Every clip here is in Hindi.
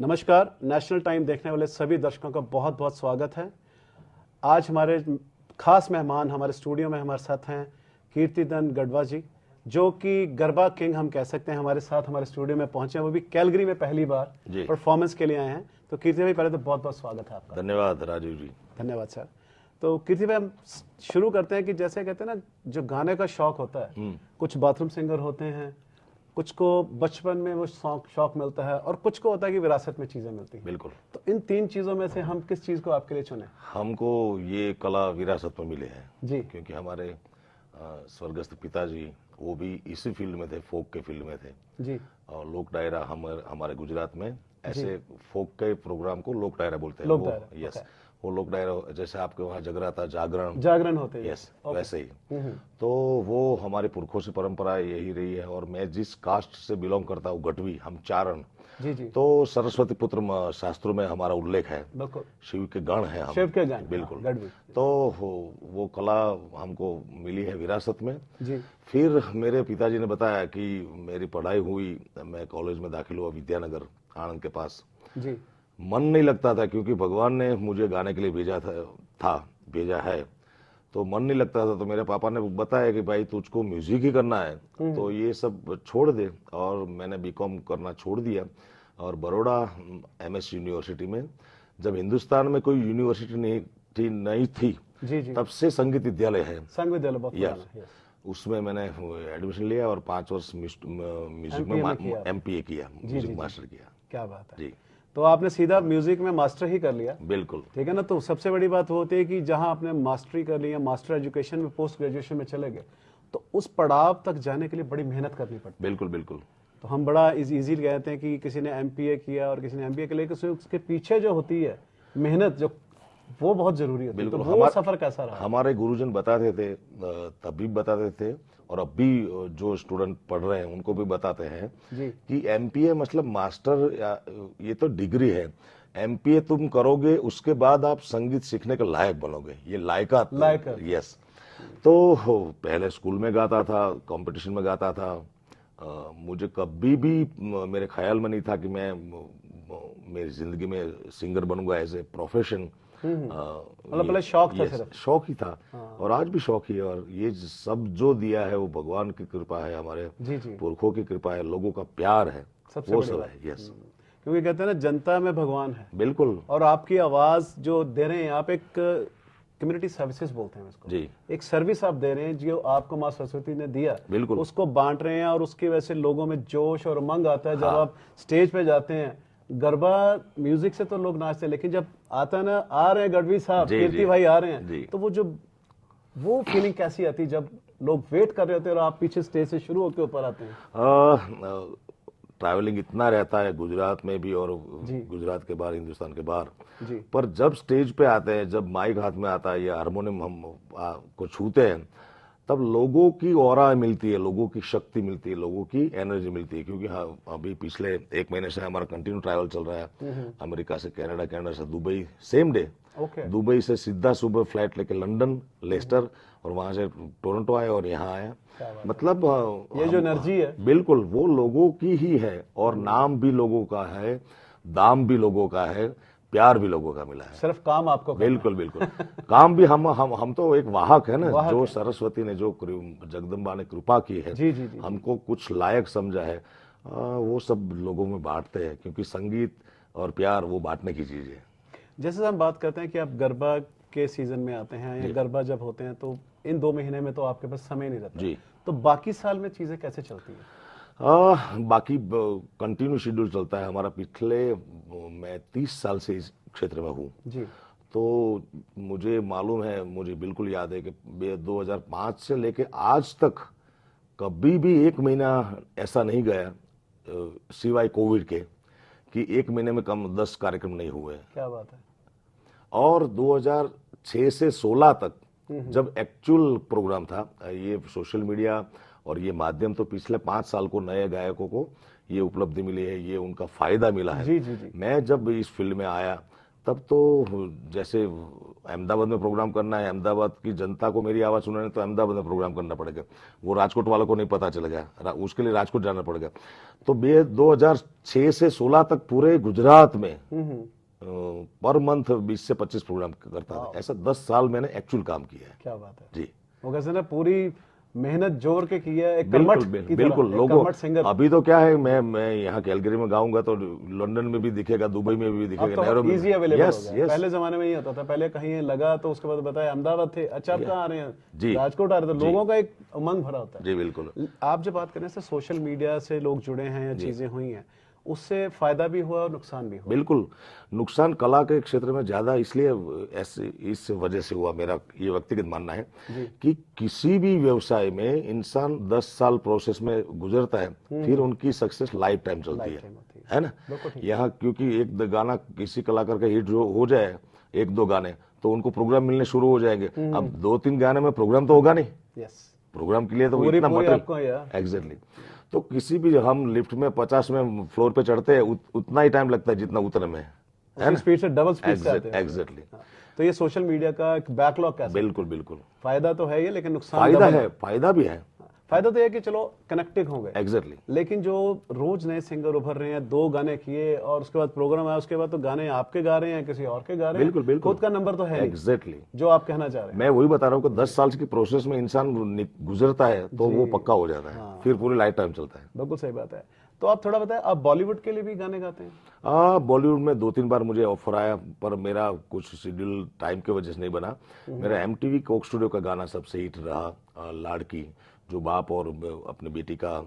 नमस्कार। नेशनल टाइम देखने वाले सभी दर्शकों का बहुत बहुत स्वागत है। आज हमारे खास मेहमान हमारे स्टूडियो में हमारे साथ हैं कीर्तिदान गढ़वा जी, जो कि गरबा किंग हम कह सकते हैं। हमारे साथ हमारे स्टूडियो में पहुंचे हैं, वो भी कैलगरी में पहली बार परफॉर्मेंस के लिए आए हैं। तो कीर्ति भाई, पहले तो बहुत बहुत स्वागत है आपका। धन्यवाद राजीव जी। धन्यवाद सर। तो कीर्ति भाई, हम शुरू करते हैं कि जैसे कहते हैं ना, जो गाने का शौक होता है, कुछ बाथरूम सिंगर होते हैं, कुछ को बचपन में वो शौक मिलता है, और कुछ को होता है कि विरासत में चीजें मिलती हैं। बिल्कुल। तो इन तीन चीजों में से हम किस चीज को आपके लिए चुने? हमको ये कला विरासत में मिले हैं जी, क्योंकि हमारे स्वर्गस्थ पिताजी वो भी इसी फील्ड में थे, फोक के फील्ड में थे जी, और लोक डायरा हमारे गुजरात में ऐसे फोक के प्रोग्राम को लोक डायरा बोलते हैं। लोक डायरा, यस, वो लोक डायरा जैसे आपके वहाँ जगराता जागरण होते हैं। यस, वैसे ही। तो वो हमारे पुरखों से परंपरा यही रही है। और मैं जिस कास्ट से बिलोंग करता हूँ, गढ़वी, हम चारण, जी जी, तो सरस्वती पुत्र शास्त्रों में हमारा उल्लेख है। बिल्कुल, शिव के गण हैं हम। शिव के गान, बिल्कुल। गढ़वी। तो वो कला हमको मिली है विरासत में। जी, फिर मेरे पिताजी ने बताया कि मेरी पढ़ाई हुई, मैं कॉलेज में दाखिल हुआ विद्यानगर आनंद के पास। जी, मन नहीं लगता था क्योंकि भगवान ने मुझे गाने के लिए भेजा है, तो मन नहीं लगता था। तो मेरे पापा ने बताया कि भाई तुझको म्यूजिक ही करना है तो ये सब छोड़ दे। और मैंने बीकॉम करना छोड़ दिया और बड़ौदा एमएस यूनिवर्सिटी में, जब हिंदुस्तान में कोई यूनिवर्सिटी नहीं थी जी, जी, तब से संगीत विद्यालय है, संघ विद्यालय बहुत पुराना, yes। उसमें मैंने एडमिशन लिया और 5 वर्ष म्यूजिक में एमपीए किया, म्यूजिक मास्टर किया। क्या बात है जी। तो आपने सीधा म्यूजिक में मास्टर ही कर लिया? बिल्कुल। ठीक है ना। तो सबसे बड़ी बात होती है कि जहां आपने मास्टरी कर ली, मास्टर एजुकेशन में, पोस्ट ग्रेजुएशन में चले गए, तो उस पड़ाव तक जाने के लिए बड़ी मेहनत करनी पड़ती है। बिल्कुल बिल्कुल। तो हम बड़ा इजी कहते हैं कि किसी ने एमपीए किया और किसी ने एमबीए के लिए, उसके पीछे जो होती है मेहनत, जो वो बहुत जरूरी होती है। तो वो सफर कैसा रहा? हमारे गुरुजन बताते थे, तभी बताते थे और अब भी जो स्टूडेंट पढ़ रहे हैं उनको भी बताते हैं जी, कि एमपीए मतलब मास्टर, ये तो डिग्री है। एमपीए तुम करोगे उसके बाद आप संगीत सीखने के लायक बनोगे, ये लायकात। यस। तो पहले स्कूल में गाता था, कंपटीशन में गाता था। मुझे कभी भी मेरे ख्याल में नहीं था कि मैं मेरी जिंदगी में सिंगर बनूंगा एज ए प्रोफेशन। मतलब पहले शौक था, सिर्फ शौक ही था। और आज भी शौक ही है। और ये सब जो दिया है वो भगवान की कृपा है, हमारे पुरखों की कृपा है, लोगों का प्यार है, वो सब है। यस, क्योंकि कहते हैं ना, जनता में भगवान है। बिल्कुल। और आपकी आवाज जो दे रहे हैं आप, एक कम्युनिटी सर्विसेज बोलते हैं इसको जी, एक सर्विस आप दे रहे हैं जो आपको माँ सरस्वती ने दिया, बिल्कुल, उसको बांट रहे हैं। और उसकी वजह से लोगों में जोश और उमंग आता है। जब आप स्टेज पे जाते हैं, गरबा म्यूजिक से तो लोग नाचते हैं, लेकिन जब आता है ना, आ रहे हैं गढ़वी साहब, कीर्ति भाई आ रहे हैं, तो वो फीलिंग कैसी आती है जब लोग वेट कर रहे होते हैं और आप पीछे स्टेज से शुरू होकर ऊपर आते हैं? ट्रैवलिंग इतना रहता है गुजरात में भी और गुजरात के बाहर, हिंदुस्तान के बाहर। पर जब स्टेज पे आते हैं, जब माइक हाथ में आता है या हारमोनियम हम को छूते हैं, तब लोगों की ऑरा मिलती है, लोगों की शक्ति मिलती है, लोगों की एनर्जी मिलती है। क्योंकि हाँ, अभी पिछले 1 महीने से हमारा कंटिन्यू ट्रैवल चल रहा है, अमेरिका से कनाडा, कनाडा से दुबई, सेम डे। दुबई से सीधा सुबह फ्लाइट लेके लंदन, लेस्टर, और वहां से टोरंटो आए और यहाँ आए। मतलब ये जो एनर्जी है, बिल्कुल वो लोगों की ही है। और नाम भी लोगों का है, दाम भी लोगों का है, प्यार भी लोगों का मिला है। सिर्फ काम आपको बिल्कुल बिल्कुल। काम भी हम तो एक वाहक है ना, जो सरस्वती ने, जो जगदम्बा ने कृपा की है, जी, जी, जी, हमको कुछ लायक समझा है, वो सब लोगों में बांटते हैं। क्योंकि संगीत और प्यार वो बांटने की चीज है। जैसे हम बात करते हैं कि आप गरबा के सीजन में आते हैं या गरबा जब होते हैं, तो इन 2 महीने में तो आपके पास समय नहीं रहता जी। तो बाकी साल में चीजें कैसे चलती हैं? बाकी कंटिन्यू शेड्यूल चलता है हमारा। मैं 30 साल से इस क्षेत्र में हूँ जी, तो मुझे मालूम है, मुझे बिल्कुल याद है कि 2005 से लेके आज तक कभी भी 1 महीना ऐसा नहीं गया, सिवाय कोविड के, कि 1 महीने में कम 10 कार्यक्रम नहीं हुए। क्या बात है। और 2006 से 16 तक जब एक्चुअल प्रोग्राम था, ये सोशल मीडिया और ये माध्यम, तो पिछले 5 साल को नए गायकों को ये उपलब्धि मिली है, ये उनका फायदा मिला है। जी, जी, जी। मैं जब इस फील्ड में आया तब तो जैसे अहमदाबाद में प्रोग्राम करना है, अहमदाबाद की जनता को मेरी आवाज़ सुनानी, तो अहमदाबाद में प्रोग्राम करना पड़ेगा। वो राजकोट वालों को नहीं पता चलेगा, उसके लिए राजकोट जाना पड़ेगा। तो 2006 से 16 तक पूरे गुजरात में पर मंथ 20 से 25 प्रोग्राम करता था। ऐसा 10 साल मैंने एक्चुअल काम किया है। क्या बात है जी। वो कैसे ना पूरी मेहनत जोड़ के किया है, एक बिल्कुल कर्मठ की बिल्कुल तरह, एक लोगों कर्मठ सिंगर। अभी तो क्या है, मैं यहाँ कैलगरी में गाऊंगा तो लंदन में भी दिखेगा, दुबई में भी दिखेगा, अब तो इजी अवेलेबल हो गया। यस। पहले जमाने में ये होता था, पहले कहीं लगा तो उसके बाद बताया अहमदाबाद थे, अच्छा आप कहाँ आ रहे हैं, जी। राजकोट आ रहे थे। लोगों का एक उमंग भरा होता है। जी बिल्कुल। आप जब बात करें सोशल मीडिया से लोग जुड़े हैं या चीजें हुई हैं, उससे फायदा भी हुआ और नुकसान भी हुआ। बिल्कुल, नुकसान कला के क्षेत्र में ज्यादा इसलिए ऐसे इस वजह से हुआ, मेरा ये व्यक्तिगत मानना है कि किसी भी व्यवसाय में इंसान 10 साल प्रोसेस में गुजरता है, फिर उनकी सक्सेस लाइफ टाइम चलती है ना। यहाँ क्योंकि एक गाना किसी कलाकार का हिट हो जाए, 1-2 गाने, तो उनको प्रोग्राम मिलने शुरू हो जाएंगे। अब 2-3 गाने में प्रोग्राम तो होगा नहीं। प्रोग्राम के लिए तो इतना मटेरियल, एग्जैक्टली। तो किसी भी, हम लिफ्ट में 50 में फ्लोर पे चढ़ते हैं, उतना ही टाइम लगता है जितना उतरने में है ना। स्पीड से डबल स्पीड से आते हैं। एग्जैक्टली। तो ये सोशल मीडिया का एक बैकलॉग कैसे? बिल्कुल बिल्कुल। फायदा तो है ये, लेकिन नुकसान फायदा है, फायदा भी है। फायदा तो ये कि चलो कनेक्टेड हो गए। एग्जैक्टली। लेकिन जो रोज नए सिंगर उभर रहे हैं, 2 गाने किए और उसके बाद प्रोग्राम आया, उसके बाद तो गाने आपके गा रहे हैं, किसी और के गा रहे हैं। बिल्कुल बिल्कुल। खुद का नंबर तो है नहीं। एग्जैक्टली। जो आप कहना चाह रहे हैं, मैं वही बता रहा हूँ कि 10 साल की प्रोसेस में इंसान गुजरता है तो वो पक्का हो जाता है, फिर पूरी लाइफ टाइम चलता है। बिल्कुल सही बात है। तो आप थोड़ा बताएं, आप बॉलीवुड के लिए भी गाने गाते हैं? बॉलीवुड में 2-3 बार मुझे ऑफर आया, पर मेरा कुछ शेड्यूल टाइम की वजह से नहीं बना। मेरा MTV कोक स्टूडियो का गाना सबसे हिट रहा, लाड़की, जो बाप और अपने बेटी का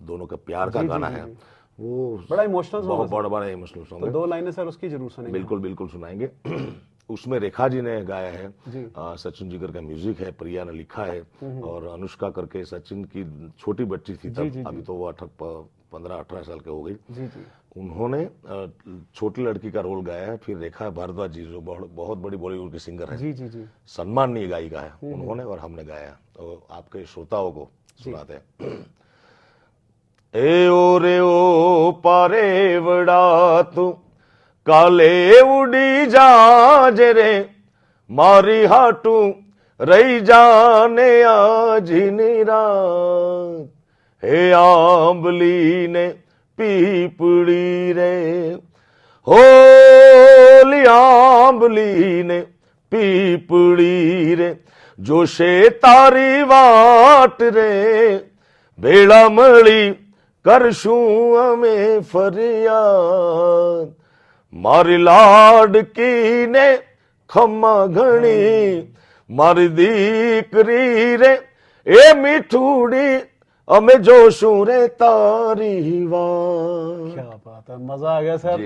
दोनों का प्यार का गाना है। वो बड़ा इमोशनल सॉन्ग है। बड़ा इमोशनल सॉन्ग तो है। 2 लाइनें सर उसकी जरूर सुनेंगे। बिल्कुल बिल्कुल सुनाएंगे। उसमें रेखा जी ने गाया है, सचिन जिगर का म्यूजिक है, प्रिया ने लिखा है, और अनुष्का करके सचिन की छोटी बच्ची थी तब, अभी तो वो 15-18 साल के हो गई। उन्होंने छोटी लड़की का रोल गाया है। फिर रेखा भारद्वाज जी, जो बहुत बड़ी बॉलीवुड की सिंगर है, सम्माननीय गायिका है, उन्होंने और हमने गाया। तो आपके श्रोताओं को सुनाते हैं। ए ओ रे ओ पारे वड़ा तू काले उड़ी जाज रे, मारी हाटू रही जाने आज निरात, हे आंबली ने पीपड़ी रे, होली आंबली ने पीपड़ी रे, जोशे तारी वाट रे, बेड़ा मड़ी करशू हमें फरियाद, मारी लाडकी ने खम्मा घणी, मारी दीकरी रे ए मिठूड़ी, अमे जोशू रे तारी वाट। क्या बात है, मजा आ गया सर।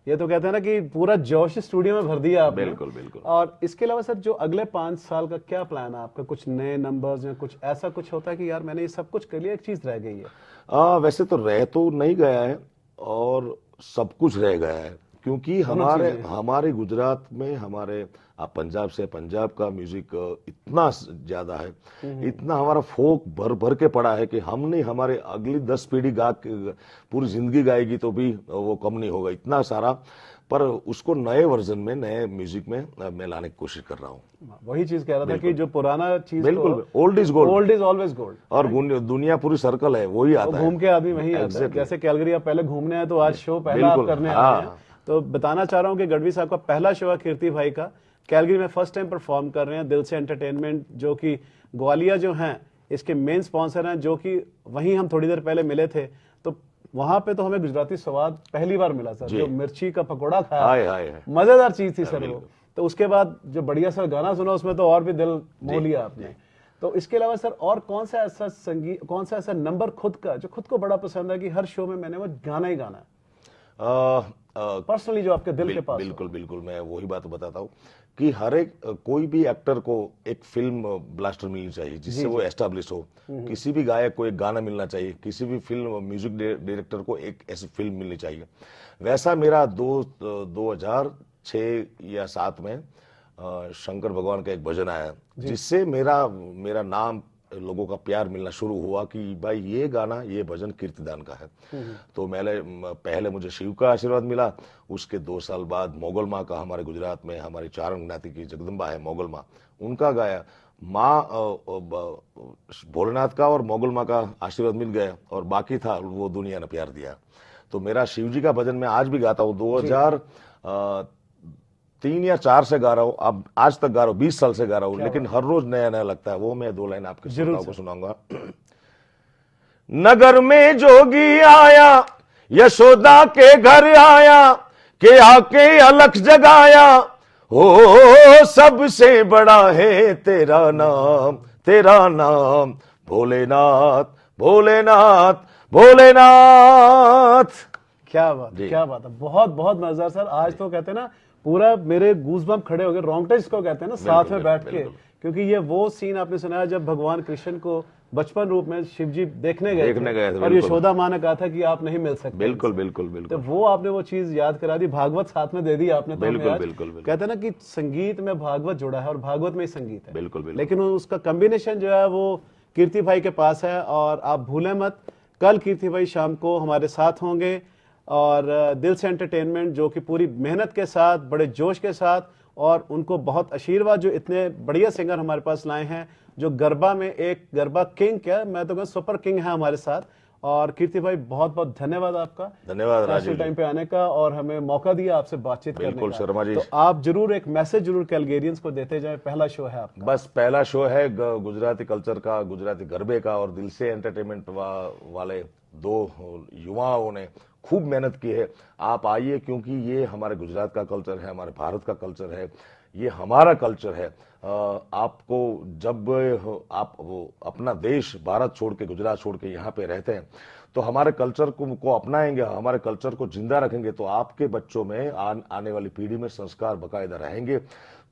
ये तो कहते हैं ना कि पूरा जोश स्टूडियो में भर दिया आपने। बिल्कुल बिल्कुल। और इसके अलावा सर, जो अगले 5 साल का क्या प्लान है आपका? कुछ नए नंबर्स या कुछ ऐसा कुछ होता है कि यार मैंने ये सब कुछ कर लिया, एक चीज रह गई है? वैसे तो रह तो नहीं गया है, और सब कुछ रह गया है, क्योंकि हमारे गुजरात में, हमारे पंजाब से, पंजाब का म्यूजिक इतना ज्यादा है, इतना हमारा फोक भर भर के पड़ा है कि हम नहीं, हमारे अगली 10 पीढ़ी पूरी जिंदगी गाएगी तो भी वो कम नहीं होगा, इतना सारा। पर उसको नए वर्जन में, नए म्यूजिक में मैं लाने की कोशिश कर रहा हूँ। वही चीज कह रहा था कि जो पुराना चीज, बिल्कुल, old is gold, old is always gold. और दुनिया पूरी सर्कल है, वही आता है, घूम के आदमी वही आता है। जैसे कैलगरी आप पहले घूमने आए, तो आज शो पहला आप करने आए हैं। तो बताना चाह रहा हूँ कि गढ़वी साहब का पहला शो है कीर्ति भाई का, कैलगरी में फर्स्ट टाइम परफॉर्म कर रहे हैं। दिल से एंटरटेनमेंट, जो कि ग्वालिया जो हैं, इसके मेन स्पॉन्सर हैं, जो कि वहीं हम थोड़ी देर पहले मिले थे। तो वहां पे तो हमें गुजराती स्वाद पहली बार मिला सर, जो मिर्ची का पकौड़ा खाया, मजेदार चीज थी सर वो। तो उसके बाद जो बढ़िया सर गाना सुना, उसमें तो और भी दिल मोह लिया आपने। तो इसके अलावा सर और कौन सा ऐसा संगीत, कौन सा ऐसा नंबर खुद का जो खुद को बड़ा पसंद है कि हर शो में मैंने वो गाना ही गाना है पर्सनली, जो आपके दिल के पास? बिल्कुल बिल्कुल, मैं वही बात बताता हूँ कि हर एक कोई भी एक्टर को एक फिल्म ब्लास्टर मिलनी चाहिए, जिससे वो एस्टेब्लिश हो। किसी भी गायक को एक गाना मिलना चाहिए, किसी भी फिल्म म्यूजिक डायरेक्टर को एक ऐसी फिल्म मिलनी चाहिए। वैसा मेरा 2006 या 7 में शंकर भगवान का एक भजन आया, जिससे मेरा नाम लोगों का प्यार मिलना शुरू हुआ कि भाई ये गाना, ये भजन कीर्तिदान का है। तो पहले मुझे शिव का आशीर्वाद मिला, उसके 2 साल बाद मोगल माँ का, हमारे गुजरात में हमारी चारण ज्ञाति की जगदम्बा है मोगल माँ, उनका गाया। माँ भोलेनाथ का और मोगल माँ का आशीर्वाद मिल गया, और बाकी था वो दुनिया ने प्यार दिया। तो मेरा शिव जी का भजन मैं आज भी गाता हूँ। 2003 या 4 से गा रहा हूँ, अब आज तक गा रहा हूँ, 20 साल से गा रहा हूँ, लेकिन हर रोज नया नया लगता है। वो मैं 2 लाइन आपके श्रोताओं को सुनाऊंगा। नगर में जोगी आया, यशोदा के घर आया, के आके अलख जगाया, हो सबसे बड़ा है तेरा नाम, तेरा नाम, भोलेनाथ, भोलेनाथ, भोलेनाथ। क्या बात, क्या बात है, बहुत बहुत मजेदार सर। आज तो कहते हैं ना, पूरा मेरे गूज़बम्प खड़े हो गए, रोंगटे जिसको कहते हैं ना, साथ में बैठ के, क्योंकि ये वो सीन आपने सुनाया जब भगवान कृष्ण को बचपन रूप में शिव जी देखने गए थे, और यशोदा माँ ने कहा था कि आप नहीं मिल सकते। बिल्कुल बिल्कुल बिल्कुल। तो वो आपने वो चीज याद करा दी, भागवत साथ में दे दी आपने। तो बिल्कुल बिल्कुल। कहते हैं ना कि संगीत में भागवत जुड़ा है और भागवत में ही संगीत है। बिल्कुल बिल्कुल। लेकिन उसका कॉम्बिनेशन जो है वो कीर्ति भाई के पास है। और आप भूलें मत, कल कीर्ति भाई शाम को हमारे साथ होंगे, और दिल से एंटरटेनमेंट जो कि पूरी मेहनत के साथ, बड़े जोश के साथ, और उनको बहुत आशीर्वाद जो इतने बढ़िया सिंगर हमारे पास लाए हैं, जो गरबा में एक गरबा किंग, क्या मैं तो कहूँ सुपर किंग है हमारे साथ। और कीर्ति भाई बहुत बहुत धन्यवाद आपका, धन्यवाद राजीव टाइम पे आने का और हमें मौका दिया आपसे बातचीत करने का। बिल्कुल शर्मा जी। तो आप जरूर एक मैसेज जरूर कैलगेरियंस को देते जाए। पहला शो है आपका। बस पहला शो है गुजराती कल्चर का, गुजराती गरबे का, और दिल से एंटरटेनमेंट वाले 2 युवाओं ने खूब मेहनत की है। आप आइए, क्योंकि ये हमारे गुजरात का कल्चर है, हमारे भारत का कल्चर है, ये हमारा कल्चर है। आपको जब आप अपना देश भारत छोड़ के, गुजरात छोड़ के यहाँ पे रहते हैं, तो हमारे कल्चर को अपनाएंगे, हमारे कल्चर को जिंदा रखेंगे, तो आपके बच्चों में आने वाली पीढ़ी में संस्कार बाकायदा रहेंगे।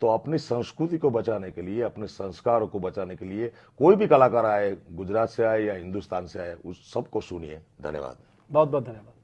तो अपनी संस्कृति को बचाने के लिए, अपने संस्कारों को बचाने के लिए कोई भी कलाकार आए, गुजरात से आए या हिंदुस्तान से आए, उस सबको सुनिए। धन्यवाद, बहुत बहुत धन्यवाद।